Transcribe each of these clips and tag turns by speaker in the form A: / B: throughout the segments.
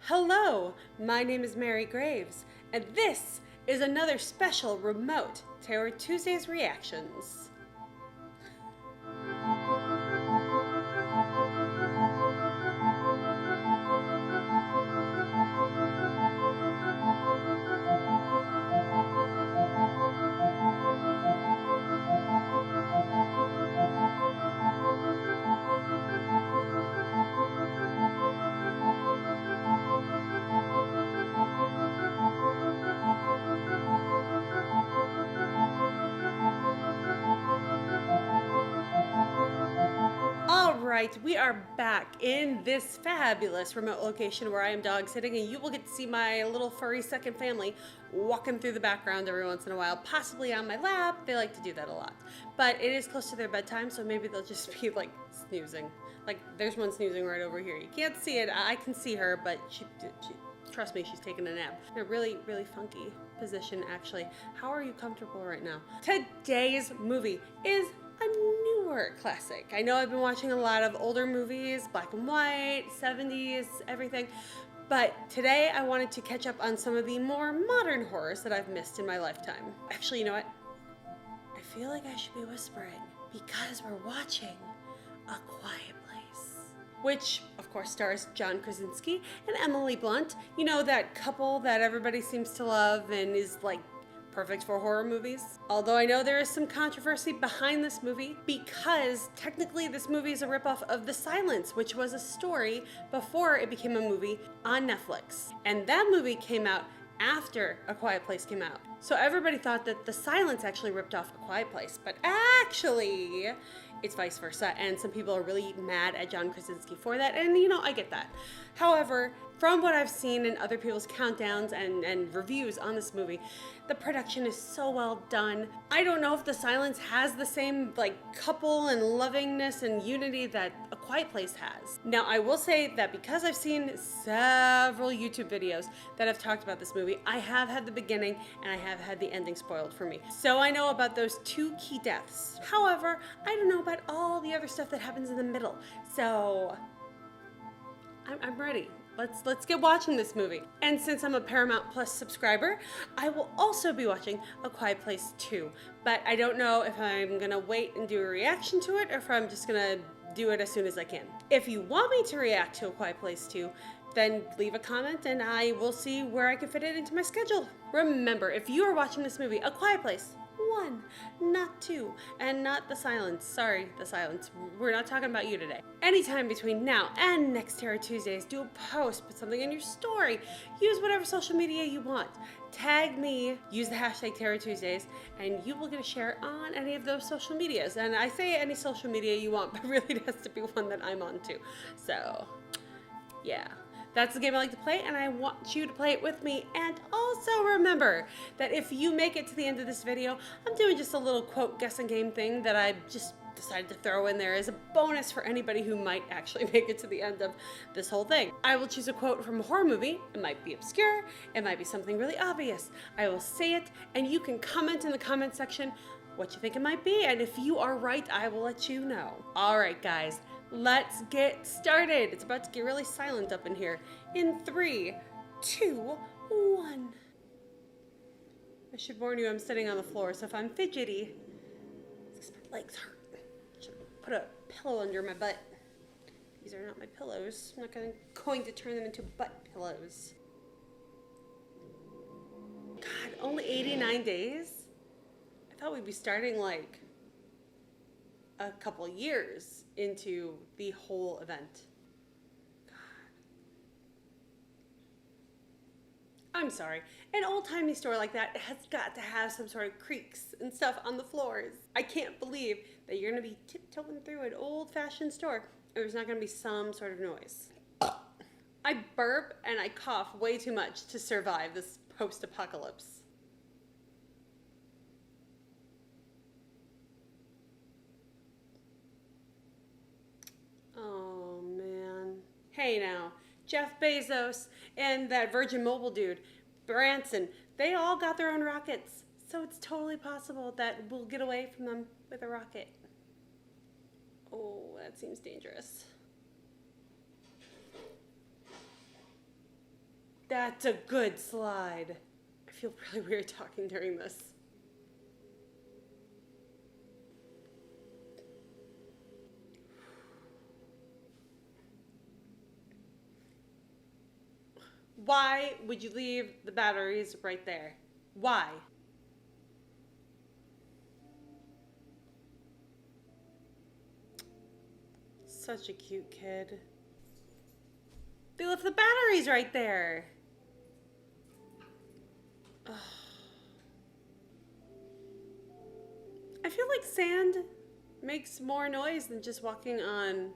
A: Hello, my name is Mary Graves, and this is another special remote Terror Tuesdays reactions. Alright, we are back in this fabulous remote location where I am dog sitting, and you will get to see my little furry second family walking through the background every once in a while, possibly on my lap. They like to do that a lot. But it is close to their bedtime, so maybe they'll just be like snoozing. Like there's one snoozing right over here. You can't see it, I can see her, but she trust me, she's taking a nap. In a really, really funky position, actually. How are you comfortable right now? Today's movie is a newer classic. I know I've been watching a lot of older movies, black and white, 70s, everything, but today I wanted to catch up on some of the more modern horrors that I've missed in my lifetime. Actually, you know what? I feel like I should be whispering because we're watching A Quiet Place, which of course stars John Krasinski and Emily Blunt. You know, that couple that everybody seems to love and is like perfect for horror movies. Although I know there is some controversy behind this movie because technically this movie is a ripoff of The Silence, which was a story before it became a movie on Netflix. And that movie came out after A Quiet Place came out. So everybody thought that The Silence actually ripped off A Quiet Place, but actually it's vice versa, and some people are really mad at John Krasinski for that, and you know, I get that. However, from what I've seen in other people's countdowns and reviews on this movie, the production is so well done. I don't know if The Silence has the same like couple and lovingness and unity that A Quiet Place has. Now, I will say that because I've seen several YouTube videos that have talked about this movie, I have had the beginning and I have had the ending spoiled for me. So I know about those two key deaths. However, I don't know about all the other stuff that happens in the middle. So I'm ready. Let's get watching this movie. And since I'm a Paramount Plus subscriber, I will also be watching A Quiet Place 2. But I don't know if I'm gonna wait and do a reaction to it or if I'm just gonna do it as soon as I can. If you want me to react to A Quiet Place 2, then leave a comment and I will see where I can fit it into my schedule. Remember, if you are watching this movie, A Quiet Place 1, not 2, and not The Silence. Sorry, The Silence. We're not talking about you today. Anytime between now and next Terror Tuesdays, do a post, put something in your story, use whatever social media you want. Tag me, use the hashtag Terror Tuesdays, and you will get a share on any of those social medias. And I say any social media you want, but really it has to be one that I'm on too. So, yeah. That's the game I like to play, and I want you to play it with me. And also remember that if you make it to the end of this video, I'm doing just a little quote guessing game thing that I just decided to throw in there as a bonus for anybody who might actually make it to the end of this whole thing. I will choose a quote from a horror movie. It might be obscure, it might be something really obvious. I will say it, and you can comment in the comment section what you think it might be, and if you are right, I will let you know. All right, guys. Let's get started. It's about to get really silent up in here. In 3, 2, 1. I should warn you, I'm sitting on the floor, so if I'm fidgety, it's because my legs hurt. I should put a pillow under my butt. These are not my pillows. I'm not going to turn them into butt pillows. God, only 89 days? I thought we'd be starting like a couple years into the whole event. God. I'm sorry. An old-timey store like that has got to have some sort of creaks and stuff on the floors. I can't believe that you're gonna be tiptoeing through an old-fashioned store and there's not gonna be some sort of noise. I burp and I cough way too much to survive this post-apocalypse. Oh, man. Hey now, Jeff Bezos and that Virgin Mobile dude, Branson, they all got their own rockets. So it's totally possible that we'll get away from them with a rocket. Oh, that seems dangerous. That's a good slide. I feel really weird talking during this. Why would you leave the batteries right there? Why? Such a cute kid. They left the batteries right there. Ugh. I feel like sand makes more noise than just walking on,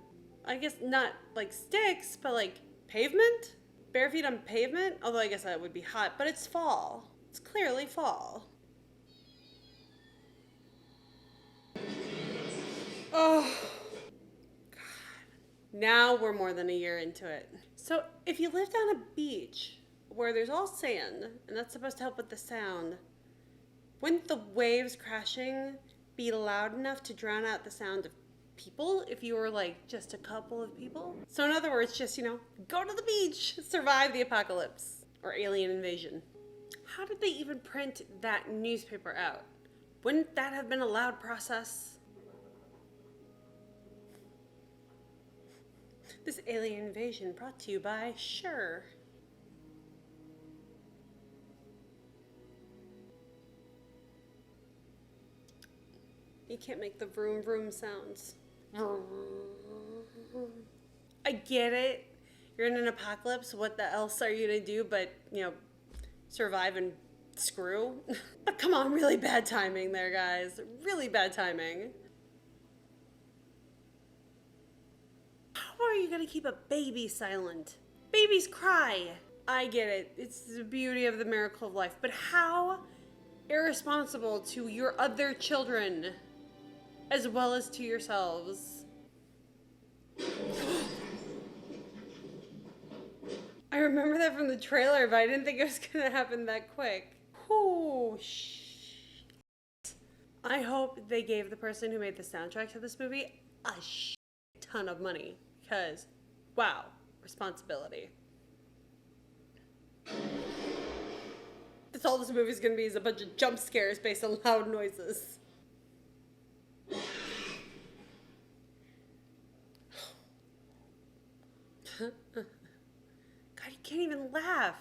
A: I guess not like sticks, but like pavement? Bare feet on pavement? Although I guess that would be hot, but it's fall. It's clearly fall. Oh, God. Now we're more than a year into it. So if you lived on a beach where there's all sand, and that's supposed to help with the sound, wouldn't the waves crashing be loud enough to drown out the sound of people if you were like just a couple of people? So in other words, just, go to the beach, survive the apocalypse or alien invasion. How did they even print that newspaper out? Wouldn't that have been a loud process? This alien invasion brought to you by Sure. You can't make the vroom vroom sounds. I get it. You're in an apocalypse. What the else are you gonna do but, survive and screw? But come on, really bad timing there, guys. Really bad timing. How are you gonna keep a baby silent? Babies cry. I get it. It's the beauty of the miracle of life. But how irresponsible to your other children as well as to yourselves. I remember that from the trailer, but I didn't think it was gonna happen that quick. Whoo, I hope they gave the person who made the soundtrack to this movie a ton of money, because, wow, responsibility. That's all this movie's gonna be, is a bunch of jump scares based on loud noises. God, you can't even laugh.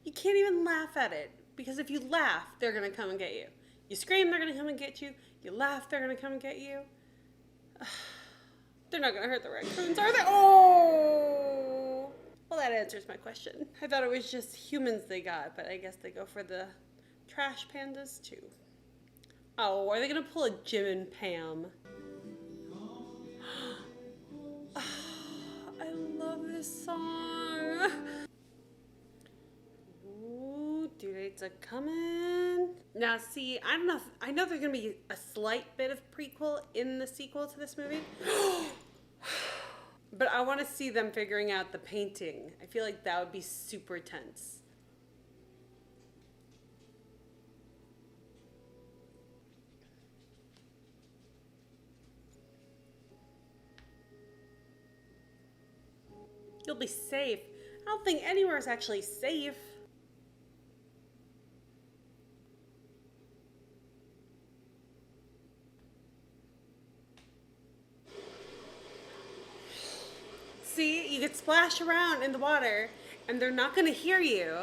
A: You can't even laugh at it. Because if you laugh, they're gonna come and get you. You scream, they're gonna come and get you. You laugh, they're gonna come and get you. They're not gonna hurt the raccoons, are they? Oh! Well, that answers my question. I thought it was just humans they got, but I guess they go for the trash pandas too. Oh, are they gonna pull a Jim and Pam? I love this song. Ooh, due dates are coming. Now, see, I don't know. I know there's gonna be a slight bit of prequel in the sequel to this movie. But I want to see them figuring out the painting. I feel like that would be super tense. You'll be safe. I don't think anywhere is actually safe. See, you could splash around in the water and they're not gonna hear you.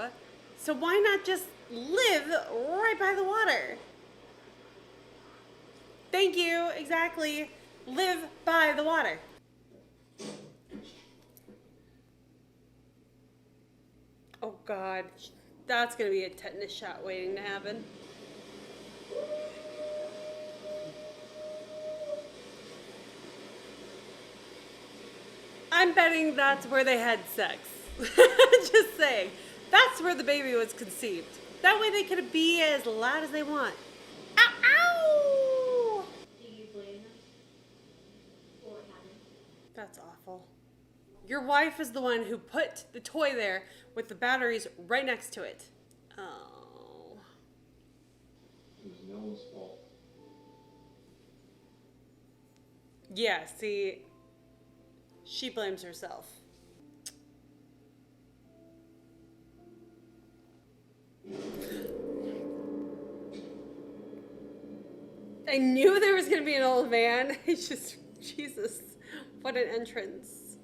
A: So why not just live right by the water? Thank you, exactly. Live by the water. Oh God, that's gonna be a tetanus shot waiting to happen. I'm betting that's where they had sex. Just saying. That's where the baby was conceived. That way they could be as loud as they want. Ow, ow!
B: Do you blame them for what happened?
A: That's awful. Your wife is the one who put the toy there with the batteries right next to it. Oh.
C: It was no one's fault.
A: Yeah, see, she blames herself. I knew there was gonna be an old man. It's just, Jesus, what an entrance.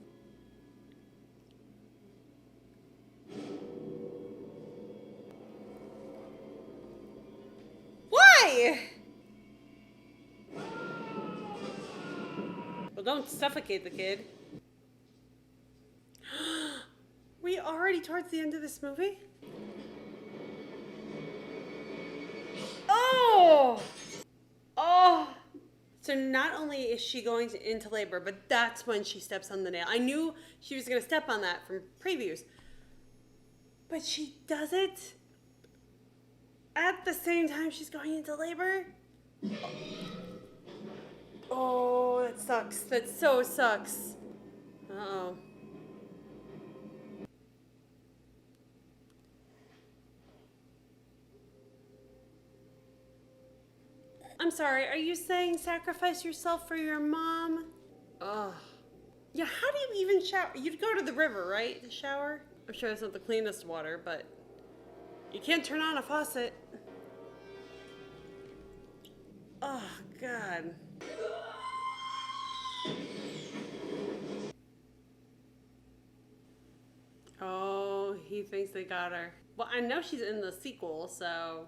A: Why? Well, don't suffocate the kid. We already towards the end of this movie? Oh! Oh! So not only is she going into labor, but that's when she steps on the nail. I knew she was going to step on that from previews. But she does it at the same time she's going into labor? Oh, that sucks. That so sucks. Uh-oh. I'm sorry, are you saying sacrifice yourself for your mom? Ugh. Yeah, how do you even shower? You'd go to the river, right? To shower? I'm sure it's not the cleanest water, but you can't turn on a faucet. Oh, God. Oh, he thinks they got her. Well, I know she's in the sequel, so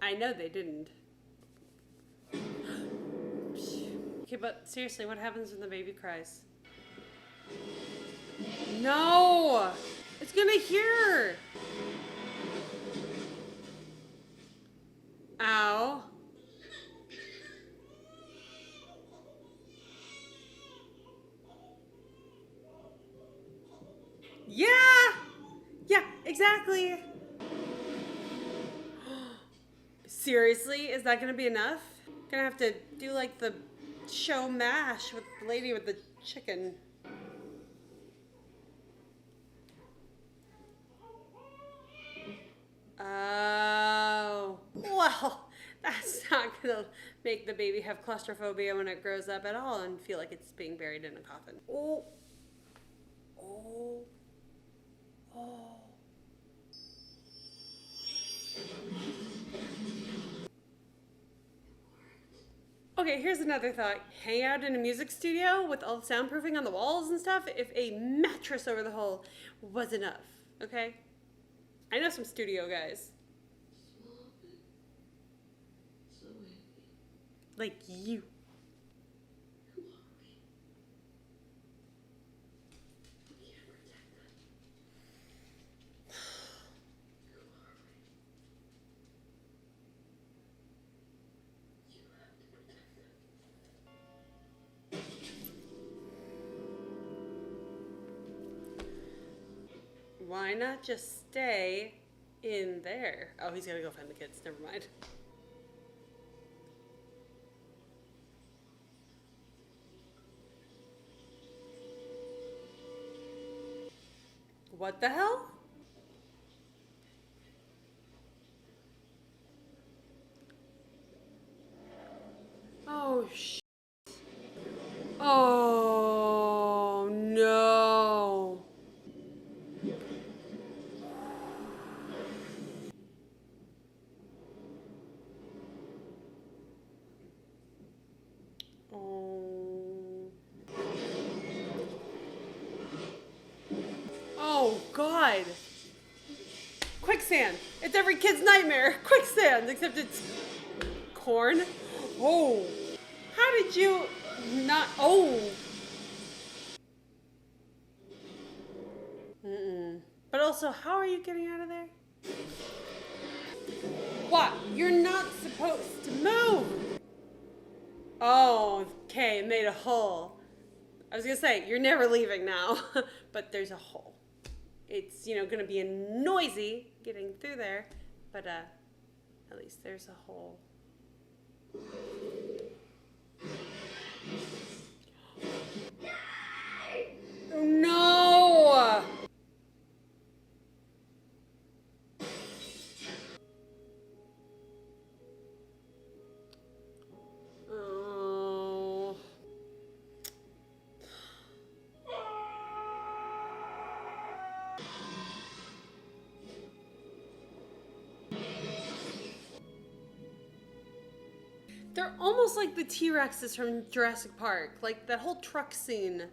A: I know they didn't. Okay, but seriously, what happens when the baby cries? No! It's gonna hear! Ow. Yeah! Yeah, exactly. Seriously? Is that gonna be enough? Gonna have to do like the show MASH with the lady with the chicken. Oh. Well, that's not gonna make the baby have claustrophobia when it grows up at all and feel like it's being buried in a coffin. Oh. Oh. Oh. Okay, here's another thought. Hang out in a music studio with all the soundproofing on the walls and stuff if a mattress over the hole was enough, okay? I know some studio guys. Like you. Why not just stay in there? Oh, he's gonna go find the kids. Never mind. What the hell? Oh, Oh, no. Oh. Oh, God. Quicksand. It's every kid's nightmare. Quicksand, except it's corn. Oh. How did you not? Oh. Mm-mm. But also, how are you getting out of there? What? You're not supposed to move. Oh, okay, it made a hole. I was gonna say, you're never leaving now, but there's a hole. It's, gonna be noisy getting through there, but at least there's a hole. Oh, no! Oh. They're almost like the T-Rexes from Jurassic Park. Like that whole truck scene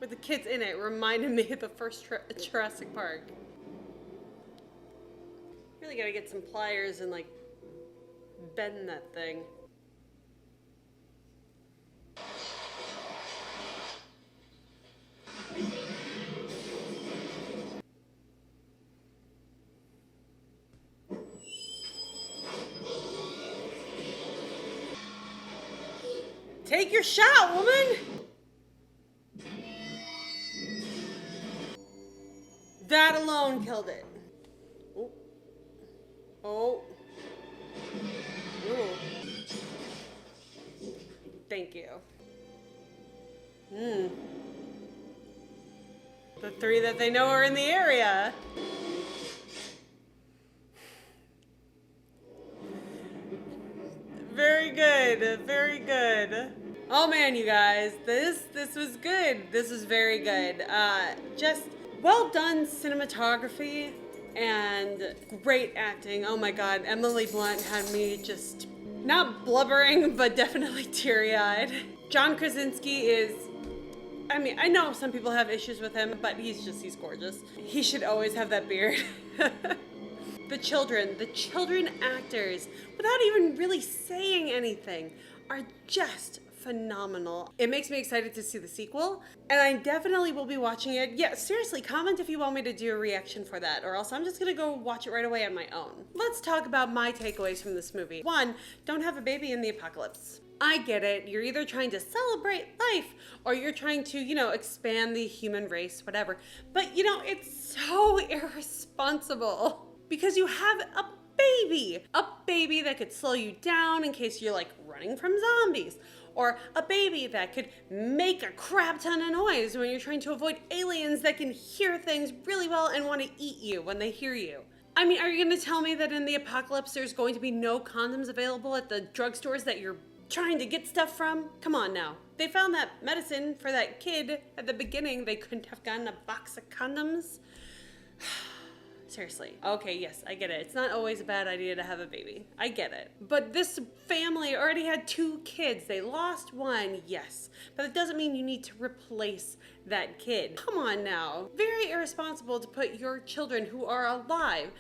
A: with the kids in it reminded me of the first Jurassic Park. Really gotta get some pliers and like bend that thing. Take your shot, woman! That alone killed it. Oh. Oh. Ooh. Thank you. The three that they know are in the area. Very good, very good. Oh man, you guys, this was good. This was very good. Just well done cinematography and great acting. Oh my God, Emily Blunt had me just not blubbering, but definitely teary-eyed. John Krasinski is, I mean, I know some people have issues with him, but he's gorgeous. He should always have that beard. The children actors, without even really saying anything, are just phenomenal. It makes me excited to see the sequel, and I definitely will be watching it. Yeah, seriously, comment if you want me to do a reaction for that, or else I'm just gonna go watch it right away on my own. Let's talk about my takeaways from this movie. 1, don't have a baby in the apocalypse. I get it. You're either trying to celebrate life or you're trying to, expand the human race, whatever. But, it's so irresponsible because you have a baby that could slow you down in case you're like running from zombies, or a baby that could make a crap ton of noise when you're trying to avoid aliens that can hear things really well and want to eat you when they hear you. I mean, are you going to tell me that in the apocalypse there's going to be no condoms available at the drugstores that you're trying to get stuff from? Come on now. They found that medicine for that kid at the beginning. They couldn't have gotten a box of condoms. Seriously. Okay, yes, I get it. It's not always a bad idea to have a baby. I get it. But this family already had 2 kids. They lost one, yes. But it doesn't mean you need to replace that kid. Come on now. Very irresponsible to put your children who are alive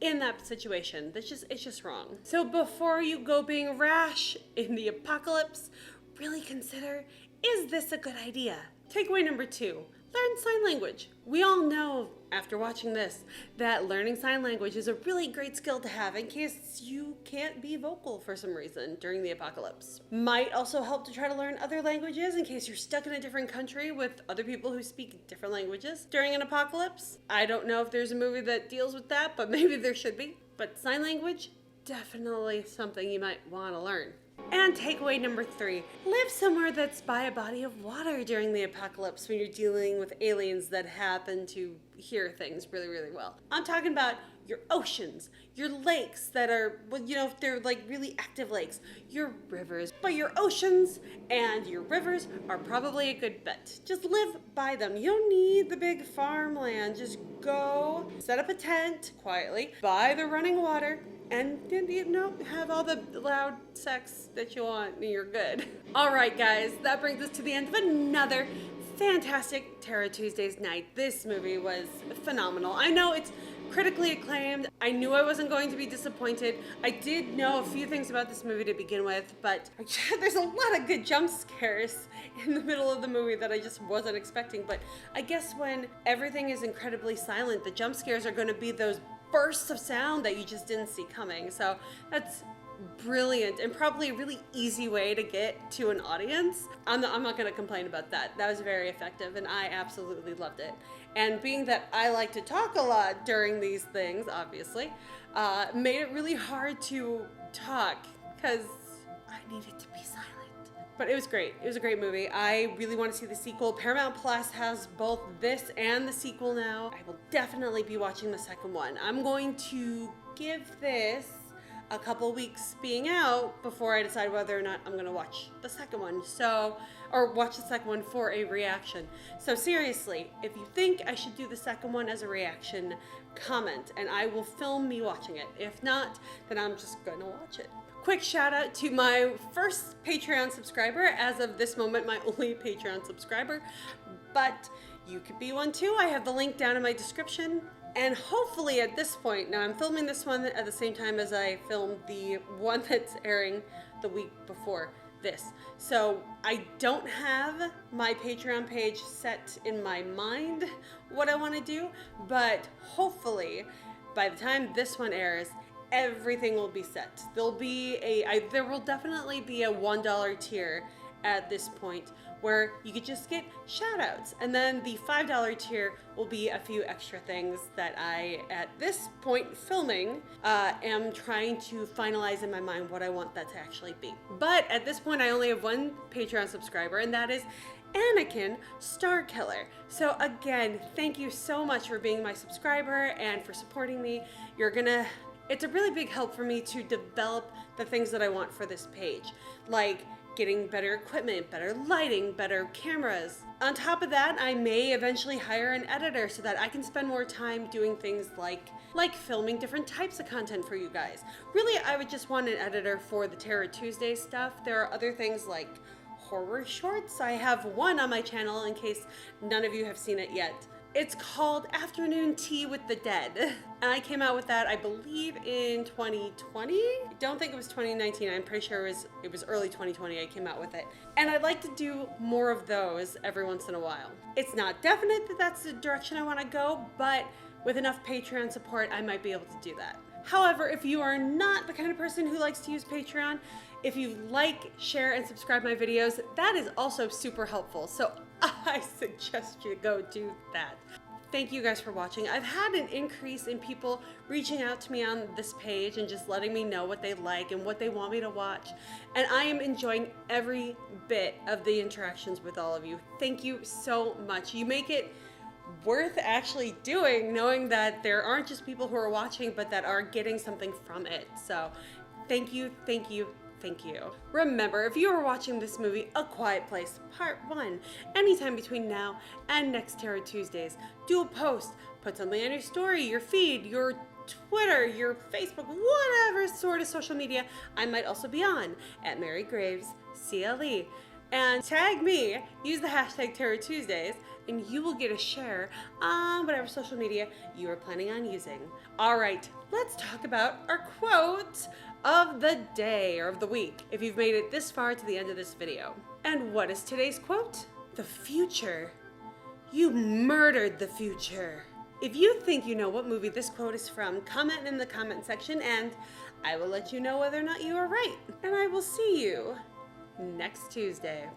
A: in that situation. It's just wrong. So before you go being rash in the apocalypse, really consider, is this a good idea? Takeaway number 2, learn sign language. We all know after watching this that learning sign language is a really great skill to have in case you can't be vocal for some reason during the apocalypse. Might also help to try to learn other languages in case you're stuck in a different country with other people who speak different languages during an apocalypse. I don't know if there's a movie that deals with that, but maybe there should be. But sign language, definitely something you might want to learn. And takeaway number 3, live somewhere that's by a body of water during the apocalypse when you're dealing with aliens that happen to hear things really, really well. I'm talking about your oceans, your lakes that are, if they're like really active lakes, your rivers. But your oceans and your rivers are probably a good bet. Just live by them. You don't need the big farmland. Just go set up a tent quietly by the running water, and have all the loud sex that you want, and you're good. All right, guys, that brings us to the end of another fantastic Terror Tuesdays night. This movie was phenomenal. I know it's critically acclaimed. I knew I wasn't going to be disappointed. I did know a few things about this movie to begin with, but there's a lot of good jump scares in the middle of the movie that I just wasn't expecting. But I guess when everything is incredibly silent, the jump scares are going to be those bursts of sound that you just didn't see coming. So that's brilliant and probably a really easy way to get to an audience. I'm not going to complain about that. That was very effective and I absolutely loved it. And being that I like to talk a lot during these things, obviously, made it really hard to talk because I needed to be silent. But it was great. It was a great movie. I really want to see the sequel. Paramount Plus has both this and the sequel now. I will definitely be watching the second one. I'm going to give this a couple weeks being out before I decide whether or not I'm going to watch the second one. Or watch the second one for a reaction. So seriously, if you think I should do the second one as a reaction, comment and I will film me watching it. If not, then I'm just going to watch it. Quick shout out to my first Patreon subscriber, as of this moment, my only Patreon subscriber, but you could be one too. I have the link down in my description. And hopefully at this point, now I'm filming this one at the same time as I filmed the one that's airing the week before this. So I don't have my Patreon page set in my mind what I want to do, but hopefully by the time this one airs, everything will be set. There will definitely be a $1 tier at this point where you could just get shout outs, and then the $5 tier will be a few extra things that I, at this point filming, am trying to finalize in my mind what I want that to actually be. But at this point I only have one Patreon subscriber, and that is Anakin Starkiller. So again, thank you so much for being my subscriber and for supporting me. It's a really big help for me to develop the things that I want for this page, like getting better equipment, better lighting, better cameras. On top of that, I may eventually hire an editor so that I can spend more time doing things like filming different types of content for you guys. Really, I would just want an editor for the Terror Tuesday stuff. There are other things like horror shorts. I have one on my channel in case none of you have seen it yet. It's called Afternoon Tea with the Dead. And I came out with that, I believe, in 2020. I don't think it was 2019. I'm pretty sure it was early 2020 I came out with it. And I'd like to do more of those every once in a while. It's not definite that that's the direction I want to go, but with enough Patreon support, I might be able to do that. However, if you are not the kind of person who likes to use Patreon, if you like, share, and subscribe my videos, that is also super helpful. So I suggest you go do that. Thank you guys for watching. I've had an increase in people reaching out to me on this page and just letting me know what they like and what they want me to watch. And I am enjoying every bit of the interactions with all of you. Thank you so much. You make it worth actually doing, knowing that there aren't just people who are watching, but that are getting something from it. So thank you, thank you, thank you. Remember, if you are watching this movie, A Quiet Place Part 1, anytime between now and next Terror Tuesdays, do a post, put something on your story, your feed, your Twitter, your Facebook, whatever sort of social media I might also be on, at Maire Graves, CLE. And tag me, use the hashtag Terror Tuesdays, and you will get a share on whatever social media you are planning on using. All right, let's talk about our quote of the day or of the week, if you've made it this far to the end of this video. And what is today's quote? The future. You murdered the future. If you think you know what movie this quote is from, comment in the comment section and I will let you know whether or not you are right. And I will see you next Tuesday.